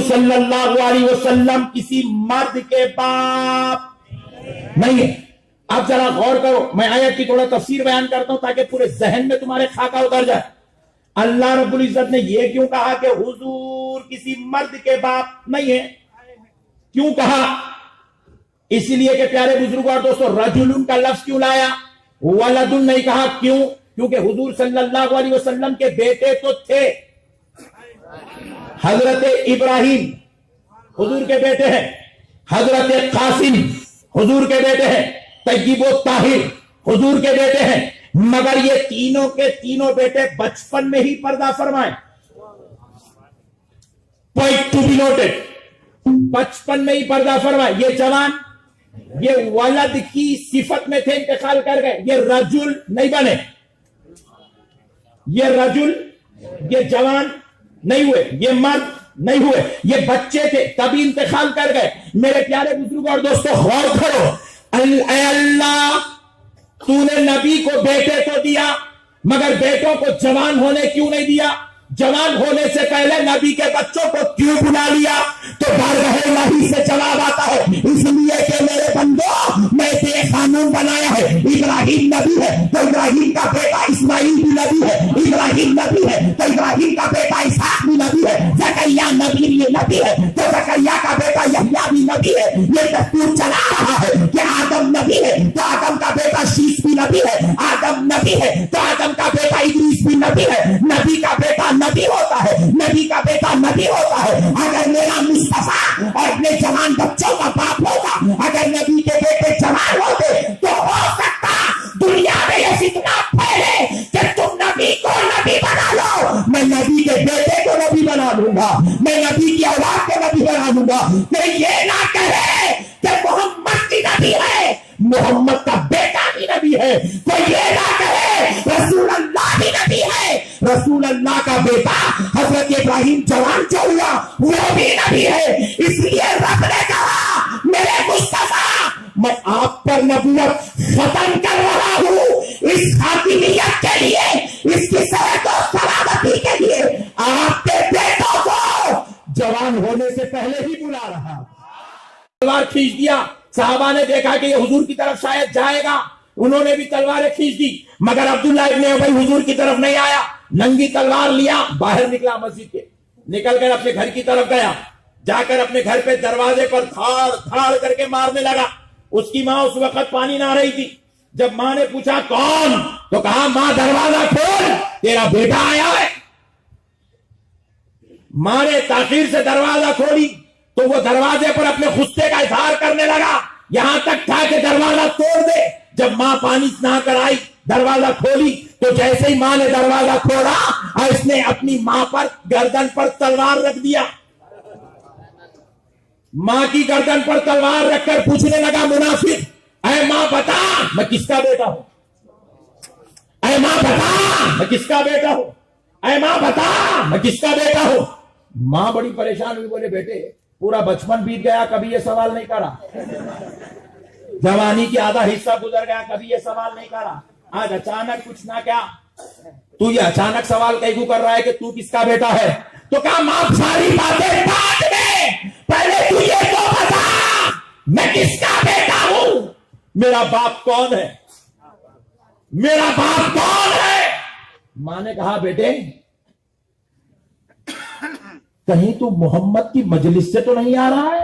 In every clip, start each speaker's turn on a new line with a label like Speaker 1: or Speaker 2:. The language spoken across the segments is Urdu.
Speaker 1: صلی اللہ علیہ وسلم کسی مرد کے باپ نہیں ہے. اب ذرا غور کرو, میں آیت کی تھوڑا تفسیر بیان کرتا ہوں تاکہ پورے ذہن میں تمہارے خاکہ اتر جائے. اللہ رب العزت نے یہ کیوں کہا کہ حضور کسی مرد کے باپ نہیں ہے؟ کیوں کہا؟ اس لیے کہ پیارے بزرگوں اور دوستوں, رجل کا لفظ کیوں لایا, ولد نہیں کہا؟ کیوں؟ کیونکہ حضور صلی اللہ علیہ وسلم کے بیٹے تو تھے. حضرت ابراہیم حضور کے بیٹے ہیں, حضرت قاسم حضور کے بیٹے ہیں, طیب و طاہر حضور کے بیٹے ہیں, مگر یہ تینوں کے تینوں بیٹے بچپن میں ہی پردہ فرمائے. پوائنٹ ٹو بی نوٹڈ, بچپن میں ہی پردہ فرمائے. یہ جوان, یہ ولد کی صفت میں تھے, انتقال کر گئے. یہ رجل نہیں بنے, یہ رجل, یہ جوان نہیں ہوئے, یہ مرد نہیں ہوئے, یہ بچے تھے تبھی انتقال کر گئے. میرے پیارے بزرگوں اور دوستوں غور کرو, اے اللہ تو نے نبی کو بیٹے تو دیا مگر بیٹوں کو جوان ہونے کیوں نہیں دیا؟ جوان ہونے سے پہلے نبی کے بچوں کو کیوں بلا لیا؟ تو بارگاہ الہی سے جواب آتا ہے, اس لیے کہ میرے بندو میں بے قانون بنایا ہے. ابراہیم نبی ہے تو ابراہیم کا بیٹا اسماعیل بھی نبی ہے, ابراہیم نبی ہے تو ابراہیم کا بیٹا اسحاق بھی نبی ہے, زکریا نبی بھی نبی ہے تو زکریا کا بیٹا یحییٰ بھی نبی ہے. یہ دستور چلا رہا ہے کہ آدم نبی ہے تو آدم کا بیٹا شیش بھی نبی ہے, آدم نبی ہے تو آدم کا بیٹا ادریس بھی نبی ہے. نبی کا بیٹا نبی ہوتا ہے, نبی کا بیٹا نبی ہوتا ہے. اگر میرا مصطفیٰ اور اپنے جوان بچوں کا باپ ہوتا, اگر نبی کے بیٹے جوان ہوتے تو ہو سکتا دنیا میں یہ فتنہ پھیلے کہ تم نبی کو نبی بنا لو. میں نبی کے بیٹے کو نبی بنا لوں گا, میں نبی کی اولاد کو نبی بنا لوں گا. میں یہ نہ کہے کہ محمد کی نبی ہے, محمد کا بیٹا بھی نبی ہے. تو یہ نہ کہے رسول اللہ بھی نبی ہے, رسول اللہ کا بیٹا حضرت ابراہیم جوان جو ہوا وہ بھی نبی ہے. اس لیے رب نے کہا میرے مصطفیٰ میں آپ پر نبوت ختم کر رہا ہوں اس خاتمیت کے لیے, اس کی صحت و سلامتی کے لیے. آپ کے بیٹوں کو جوان ہونے سے پہلے ہی بلا رہا. تلوار کھینچ دیا, صحابہ نے دیکھا کہ یہ حضور کی طرف شاید جائے گا, انہوں نے بھی تلواریں کھینچ دی, مگر عبداللہ ابن ابی حضور کی طرف نہیں آیا. ننگی تلوار لیا, باہر نکلا مسجد کے, نکل کر اپنے گھر کی طرف گیا, جا کر اپنے گھر پہ دروازے پر دھاڑ دھاڑ کر کے مارنے لگا. اس کی ماں اس وقت پانی نہ رہی تھی. جب ماں نے پوچھا کون, تو کہا ماں دروازہ کھول, تیرا بیٹا آیا ہے. ماں نے تاخیر سے دروازہ کھولی تو وہ دروازے پر اپنے غصے کا اظہار کرنے لگا, یہاں تک تھا کہ دروازہ توڑ دے. جب ماں پانی نہ کر آئی, دروازہ کھولی تو جیسے ہی ماں نے دروازہ کھولا اس نے اپنی ماں پر گردن پر تلوار رکھ دیا. ماں کی گردن پر تلوار رکھ کر پوچھنے لگا منافق, اے ماں بتا میں کس کا بیٹا ہوں, اے ماں بتا میں کس کا بیٹا ہوں, اے ماں بتا میں کس کا بیٹا ہوں. ماں بڑی پریشان ہوئی, بولے بیٹے پورا بچپن بیت گیا کبھی یہ سوال نہیں کرا, جوانی کی آدھا حصہ گزر گیا کبھی یہ سوال نہیں کرا, آج اچانک کچھ نہ کیا تو یہ اچانک سوال کیوں کر رہا ہے کہ تو کس کا بیٹا ہے؟ تو کہا ماں ساری باتیں بعد میں, پہلے تو یہ تو بتا میں کس کا بیٹا ہوں, میرا باپ کون ہے, میرا باپ کون ہے. ماں نے کہا بیٹے کہیں تو محمد کی مجلس سے تو نہیں آ رہا ہے؟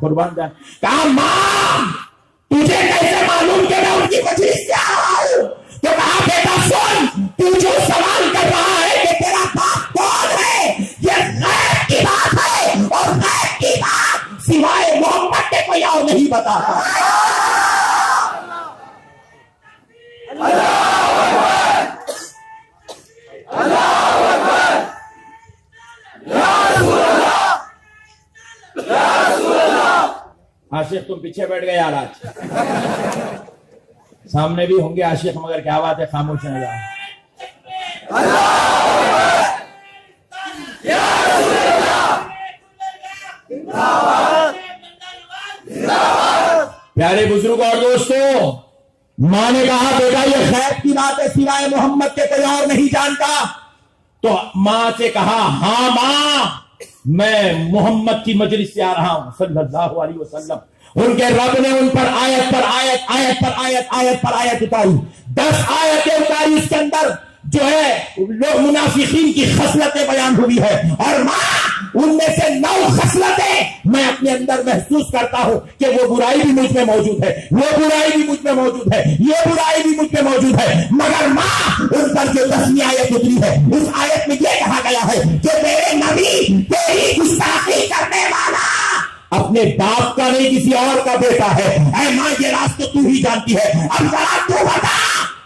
Speaker 1: قربان جائے. کہا ماں تجھے کیسے معلوم کہ میں ان کی مجلس سے آ رہا ہوں؟ تو کہا بیٹا سن, تو جو سوال کر رہا ہے کہ تیرا باپ کون ہے, یہ غیب کی بات ہے, اور غیب کی بات سوائے محمد کے کوئی اور نہیں بتاتا. عاشق تم پیچھے بیٹھ گئے یار, آج سامنے بھی ہوں گے عاشق, مگر کیا بات ہے خاموش نہ جائے. پیارے بزرگ اور دوستوں, ماں نے کہا بیٹا یہ خیر کی بات ہے, سوائے محمد کے کوئی اور نہیں جانتا. تو ماں سے کہا ہاں ماں میں محمد کی مجلس سے آ رہا ہوں صلی اللہ علیہ وسلم۔ ان کے رب نے ان پر آیت پر آیت آیت پر آیت آیت پر آیت اتاری، 10 آیتیں اتاری، اس کے اندر جو ہے لوگ منافقین کی خصلتیں بیان ہوئی ہے، اور ماں ان میں سے 9 خصلتیں میں اپنے اندر محسوس کرتا ہوں کہ وہ برائی بھی مجھ میں موجود ہے، وہ برائی بھی مجھ میں موجود ہے، یہ برائی بھی مجھ میں موجود ہے، مگر ماں ان پر جو 10ویں آیت اتری ہے اس آیت میں یہ کہا گیا ہے کہ میرے نبی تیری گستاخی کرنے والا اپنے باپ کا نہیں کسی اور کا بیٹا ہے۔ اے ماں یہ راز تو تو ہی جانتی ہے، اب ذرا تو بتا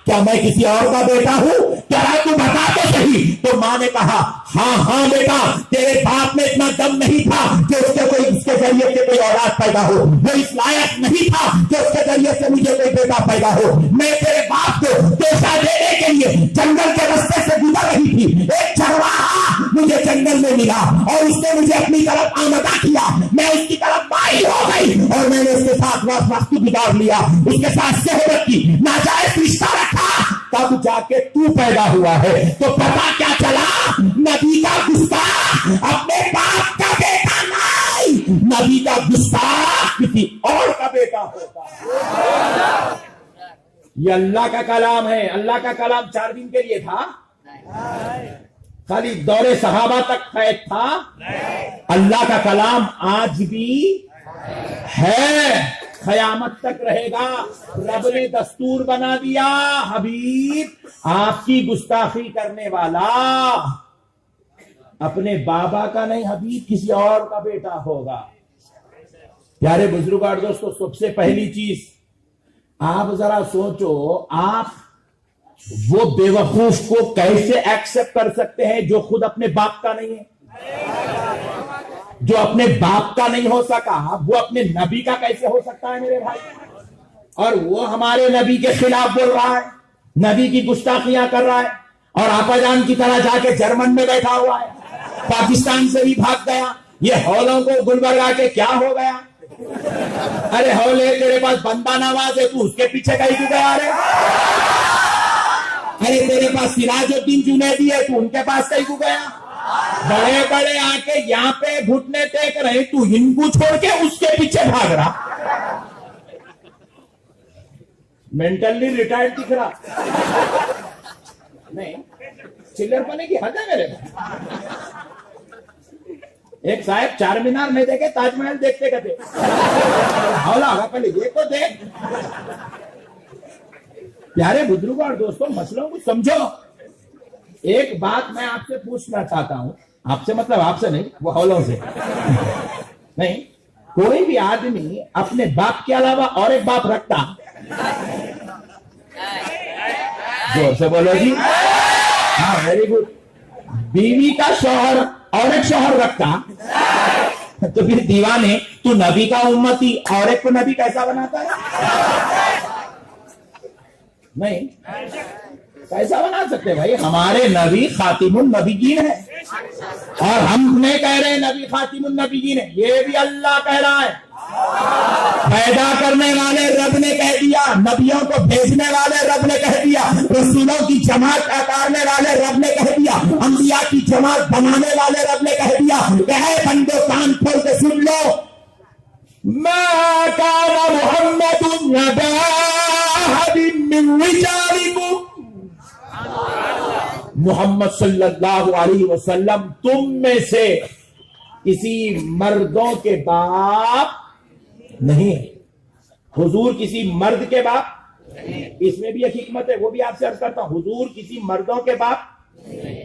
Speaker 1: کیا میں کسی اور کا بیٹا ہوں؟ ذرا تو بتا تو صحیح۔ تو ماں نے کہا ہاں ہاں بیٹا، تیرے باپ میں اتنا دم نہیں تھا کہ اس کے ذریعے سے کوئی اولاد پیدا ہو، وہ اس لائق نہیں تھا کہ اس کے ذریعے سے مجھے کوئی بیٹا پیدا ہو۔ میں تیرے باپ کو پیسہ دینے کے لیے جنگل کے راستے سے گزر رہی تھی، ایک چرواہا مجھے جنگل میں ملا اور اس نے مجھے اپنی طرف آمدہ کیا، میں اس کی طرف مائل ہو گئی اور میں نے اس کے ساتھ وقت گزار لیا، اس کے ساتھ صحبت کی، ناجائز رشتہ رکھا، تب جا کے تو پیدا ہوا ہے۔ تو پتا کیا چلا؟ نبی کا گستاخ اپنے باپ کا بیٹا نہیں، نبی کا گستاخ کسی اور کا بیٹا ہوتا ہے۔ یہ اللہ کا کلام ہے۔ اللہ کا کلام 4 دن کے لیے تھا؟ خالی دور صحابہ تک قید تھا؟ اللہ کا کلام آج بھی ہے، قیامت تک رہے گا۔ رب نے دستور بنا دیا، حبیب آپ کی گستاخی کرنے والا اپنے بابا کا نہیں، حبیب کسی اور کا بیٹا ہوگا۔ پیارے بزرگ اور دوستو، سب سے پہلی چیز آپ ذرا سوچو، آپ وہ بے وقوف کو کیسے ایکسپٹ کر سکتے ہیں جو خود اپنے باپ کا نہیں ہے؟ جو اپنے باپ کا نہیں ہو سکا وہ اپنے نبی کا کیسے ہو سکتا ہے میرے بھائی؟ اور وہ ہمارے نبی کے خلاف بول رہا ہے، نبی کی گستاخیاں کر رہا ہے، اور آپا جان کی طرح جا کے جرمن میں بیٹھا ہوا ہے، پاکستان سے بھی بھاگ گیا۔ یہ ہولوں کو گلبرگہ کے کیا ہو گیا؟ ارے ہولے تیرے پاس بندہ نواز ہے، تو اس کے پیچھے کہیں کیوں گیا؟ ارے تیرے پاس سراج الدین جنیدی ہے، تو ان کے پاس کہیں کیوں گیا؟ بڑے بڑے آ کے یہاں پہ گھٹنے ٹیک رہے، تو ان کو چھوڑ کے اس کے پیچھے بھاگ رہا، مینٹلی ریٹائرڈ دکھ رہا نہیں؟ چلر پنے کی حد ہے میرے بھائی۔ ایک صاحب 4 مینار نہیں دیکھے، تاج محل دیکھتے کہتے ہولا ہوگا، پہلے یہ تو دیکھ۔ پیارے بزرگوں اور دوستوں، مسئلوں کو سمجھو۔ ایک بات میں آپ سے پوچھنا چاہتا ہوں، آپ سے مطلب آپ سے نہیں، وہ ہولوں سے نہیں، کوئی بھی آدمی اپنے باپ کے علاوہ اور ایک باپ رکھتا؟ زور سے بولو جی۔ ہاں ویری گڈ۔ بیوی کا شوہر اور ایک شوہر رکھتا تو پھر دیوانے، تو نبی کا امتی اور ایک کو نبی کیسا بناتا ہے؟ نہیں کیسا بنا سکتے بھائی؟ ہمارے نبی خاتم النبیین ہے، اور ہم نے کہہ رہے ہیں نبی خاتم النبیین ہے، یہ بھی اللہ کہہ رہا ہے۔ پیدا کرنے والے رب نے کہہ دیا، نبیوں کو بھیجنے والے رب نے کہہ دیا، رسولوں کی جماعت اکارنے والے رب نے کہہ دیا، انبیاء کی جماعت بنانے والے رب نے کہہ دیا کہ اے بندو کان کھول کے سن لو، ما کان محمد ابا احد من رجالکم، محمد صلی اللہ علیہ وسلم تم میں سے کسی مردوں کے باپ نہیں ہے۔ حضور کسی مرد کے باپ، اس میں بھی ایک حکمت ہے، وہ بھی آپ سے عرض کرتا ہوں۔ حضور کسی مردوں کے باپ،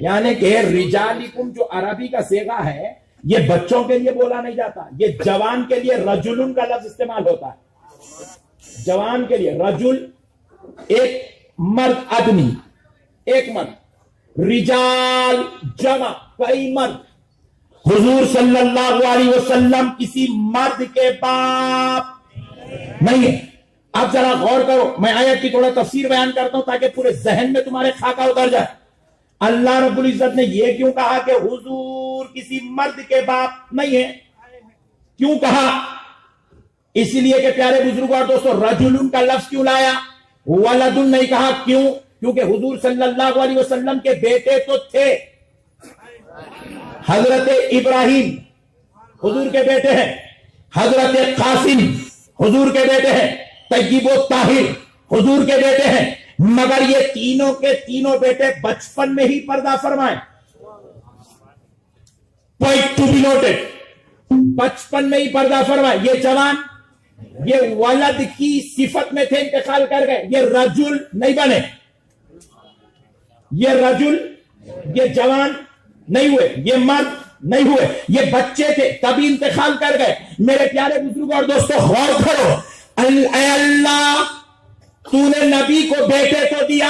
Speaker 1: یعنی کہ رجالکم جو عربی کا صیغہ ہے، یہ بچوں کے لیے بولا نہیں جاتا، یہ جوان کے لیے رجلن کا لفظ استعمال ہوتا ہے۔ جوان کے لیے رجل ایک مرد، آدمی ایک مرد، رجال جمع کئی مرد۔ حضور صلی اللہ علیہ وسلم کسی مرد کے باپ نہیں ہے۔ آپ ذرا غور کرو، میں آیت کی تھوڑا تفسیر بیان کرتا ہوں تاکہ پورے ذہن میں تمہارے خاکہ اتر جائے۔ اللہ رب العزت نے یہ کیوں کہا کہ حضور کسی مرد کے باپ نہیں ہے؟ کیوں کہا؟ اس لیے کہ پیارے بزرگوں اور دوستوں، رجل کا لفظ کیوں لایا، ولد نہیں کہا؟ کیوں؟ کیونکہ حضور صلی اللہ علیہ وسلم کے بیٹے تو تھے، حضرت ابراہیم حضور کے بیٹے ہیں، حضرت قاسم حضور کے بیٹے ہیں، طیب و طاہر حضور کے بیٹے ہیں، مگر یہ تینوں کے تینوں بیٹے بچپن میں ہی پردہ فرمائے. پوائنٹ ٹو بی نوٹڈ، بچپن میں ہی پردہ فرمائے. یہ جوان یہ ولد کی صفت میں تھے، انتقال کر گئے. یہ رجل نہیں بنے، یہ رجل یہ جوان نہیں ہوئے، یہ مرد نہیں ہوئے، یہ بچے تھے تبھی انتقال کر گئے. میرے پیارے بزرگ اور دوستو غور کرو، اے اللہ تو نے نبی کو بیٹے کو دیا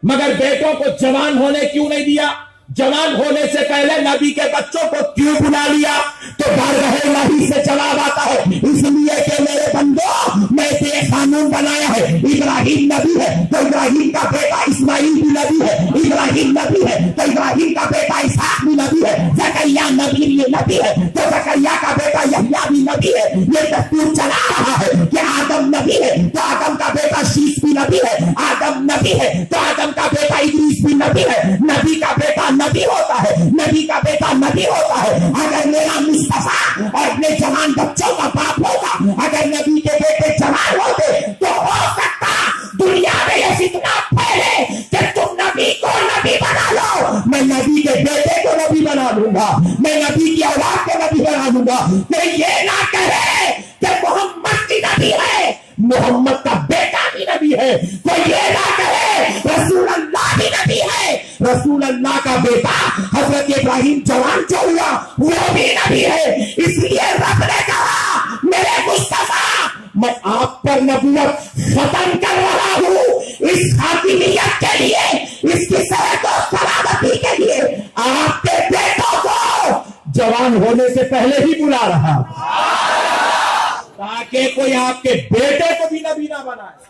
Speaker 1: مگر بیٹوں کو جوان ہونے کیوں نہیں دیا؟ جوان ہونے سے پہلے نبی کے بچوں کو کیوں بلا لیا؟ تو بارگاہ الہی سے جواب آتا ہے، اس لیے کہ میرے بندو میں بے قانون بنایا ہے. ابراہیم نبی ہے تو ابراہیم کا بیٹا اسماعیل بھی نبی ہے، ابراہیم نبی ہے تو ابراہیم کا بیٹا اسحاق بھی نبی ہے، زکریا نبی بھی نبی ہے تو زکریا کا بیٹا یحییٰ بھی نبی ہے. یہ دستور چلا رہا ہے کہ آدم نبی ہے تو آدم کا بیٹا شیش بھی نبی ہے، آدم نبی ہے تو آدم کا بیٹا ادریس بھی نبی ہے. نبی کا بیٹا نبی ہوتا ہے، نبی کا بیٹا نبی ہوتا ہے. اگر میرا مصطفیٰ اور اپنے جوان بچوں کا باپ ہوتا، اگر نبی کے بیٹے جوان ہوتے تو ہو سکتا دنیا میں یہ فتنہ پھیلے کہ تم نبی کو نبی بنا لو. میں نبی کے بیٹے کو نبی بنا لوں گا، میں نبی کی اولاد کو نبی بنا لوں گا. میں یہ نہ کہے کہ محمد کی نبی ہے، محمد کا بیٹا بھی نبی ہے. کوئی یہ نہ کہے رسول اللہ بھی نبی ہے، رسول اللہ کا بیٹا حضرت ابراہیم جوان جو ہوا وہ بھی نبی ہے. اس لیے رب نے کہا میرے مصطفیٰ میں آپ پر نبوت ختم کر رہا ہوں اس خاتمیت کے لیے، اس کی صحت و سلامتی کے لیے. آپ کے بیٹوں کو جوان ہونے سے پہلے ہی بلا رہا تاکہ کوئی آپ کے بیٹے کو بھی نبی نہ بنائے.